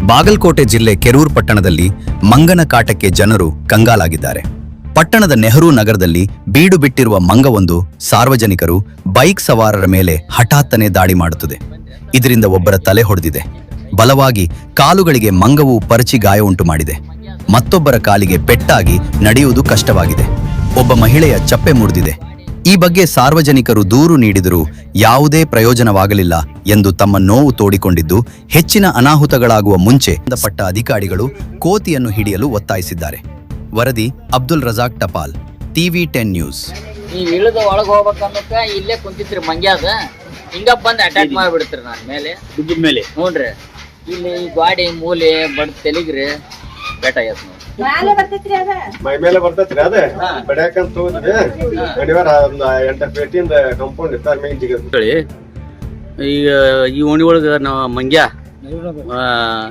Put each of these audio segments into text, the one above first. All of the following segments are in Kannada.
ಬಾಗಲಕೋಟೆ ಜಿಲ್ಲೆ ಕೆರೂರು ಪಟ್ಟಣದಲ್ಲಿ ಮಂಗನ ಕಾಟಕ್ಕೆ ಜನರು ಕಂಗಾಲಾಗಿದ್ದಾರೆ. ಪಟ್ಟಣದ ನೆಹರು ನಗರದಲ್ಲಿ ಬೀಡು ಬಿಟ್ಟಿರುವ ಮಂಗವೊಂದು ಸಾರ್ವಜನಿಕರು ಬೈಕ್ ಸವಾರರ ಮೇಲೆ ಹಠಾತ್ತನೆ ದಾಳಿ ಮಾಡುತ್ತದೆ. ಇದರಿಂದ ಒಬ್ಬರ ತಲೆ ಹೊಡೆದಿದೆ. ಬಲವಾಗಿ ಕಾಲುಗಳಿಗೆ ಮಂಗವು ಪರಚಿ ಗಾಯ ಉಂಟು ಮಾಡಿದೆ. ಮತ್ತೊಬ್ಬರ ಕಾಲಿಗೆ ಪೆಟ್ಟಾಗಿ ನಡೆಯುವುದು ಕಷ್ಟವಾಗಿದೆ. ಒಬ್ಬ ಮಹಿಳೆಯ ಚಪ್ಪೆ ಮುರಿದಿದೆ. ಈ ಬಗ್ಗೆ ಸಾರ್ವಜನಿಕರು ದೂರು ನೀಡಿದರೂ ಯಾವುದೇ ಪ್ರಯೋಜನವಾಗಲಿಲ್ಲ ಎಂದು ತಮ್ಮ ನೋವು ತೋಡಿಕೊಂಡಿದ್ದು, ಹೆಚ್ಚಿನ ಅನಾಹುತಗಳಾಗುವ ಮುಂಚೆ ಸಂಬಂಧಪಟ್ಟ ಅಧಿಕಾರಿಗಳು ಕೋತಿಯನ್ನು ಹಿಡಿಯಲು ಒತ್ತಾಯಿಸಿದ್ದಾರೆ. ವರದಿ ಅಬ್ದುಲ್ ರಜಾಕ್ ಟಪಾಲ್, TV10 ನ್ಯೂಸ್. ನೀವು ಇಳಿದು ಒಳಗೆ ಹೋಗ್ಬೇಕನ್ನೋಕ ಇಲ್ಲೇ ಕುಂತಿತ್ರಿ ಮಂಗ್ಯಾದ ಹಿಂಗ ಬಂದು ಅಟ್ಯಾಕ್ ಮಾಡಿಬಿಡ್ತೀರಿ ನನ್ನ ಮೇಲೆ ದುಡ್ಡಿನ ಮೇಲೆ. ನೋಡ್ರಿ ಇಲ್ಲಿ ಗಾಡಿ ಮೂಲೆ ಬಡ್ ತೆಲಿಗ್ರಿ ಬೇಟ ಆಗೈತೆ ನೋಡಿ. ಮೈ ಮೇಲೆ ಬರ್ತೈತ್ರಿ ಅದ ಬಡ್ಯಾಕಂತ ಹೋದ್ರೆ ಗಡಿವಾರ ಒಂದು 8 ಫೀಟಿಂದ ಕಾಂಪೌಂಡ್ ಇರ್ತಾರ ಮೇಲೆ ಜಿಗದ್. ಈಗ ಈ ಓಣಿ ಒಳಗೆ ನಾವು ಮಂಗ್ಯ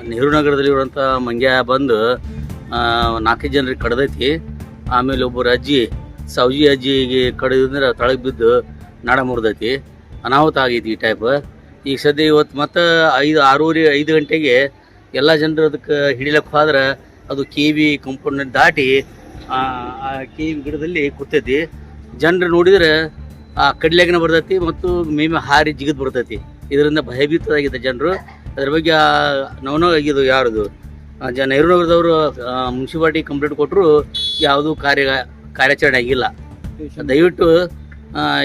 ನೆಹರು ನಗರದಲ್ಲಿ ಇರುವಂಥ ಮಂಗ್ಯ ಬಂದು 4 ಜನರಿಗೆ ಕಡ್ದೈತಿ. ಆಮೇಲೆ ಒಬ್ಬರು ಅಜ್ಜಿ ಸೌಜಿ ಅಜ್ಜಿಗೆ ಕಡಿದ್ರೆ ತಳಗೆ ಬಿದ್ದು ನಾಡ ಮುರಿದೈತಿ. ಅನಾಹುತ ಆಗೈತಿ ಈ ಟೈಪ್. ಈಗ ಸದ್ಯ ಇವತ್ತು ಮತ್ತು 5 ಗಂಟೆಗೆ ಎಲ್ಲ ಜನರು ಅದಕ್ಕೆ ಹಿಡಿಲಕ್ಕೆ ಹೋದ್ರೆ ಅದು KV ಕಂಪೌಂಡ್ ದಾಟಿ ಆ KV ಗಿಡದಲ್ಲಿ ಕೂತೈತಿ. ಜನರು ನೋಡಿದ್ರೆ ಆ ಕಡ್ಲೆಗನ ಬರ್ತೈತಿ ಮತ್ತು ಮೇಮೆ ಹಾರಿ ಜಿಗಿದು ಬರ್ತೈತಿ. ಇದರಿಂದ ಭಯಭೀತರಾಗಿದ್ದ ಜನರು. ಅದ್ರ ಬಗ್ಗೆ ನೋವು ಆಗಿದ್ದು ಯಾರ್ದು ನೆಹರು ನಗರದವರು ಮುನ್ಸಿಪಾಲ್ಟಿ ಕಂಪ್ಲೇಂಟ್ ಕೊಟ್ಟರು, ಯಾವುದೂ ಕಾರ್ಯಾಚರಣೆ ಆಗಿಲ್ಲ. ದಯವಿಟ್ಟು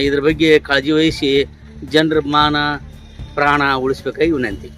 ಇದ್ರ ಬಗ್ಗೆ ಕಾಳಜಿ ವಹಿಸಿ ಜನರ ಮಾನ ಪ್ರಾಣ ಉಳಿಸ್ಬೇಕಾಗಿ ವಿನಂತಿ.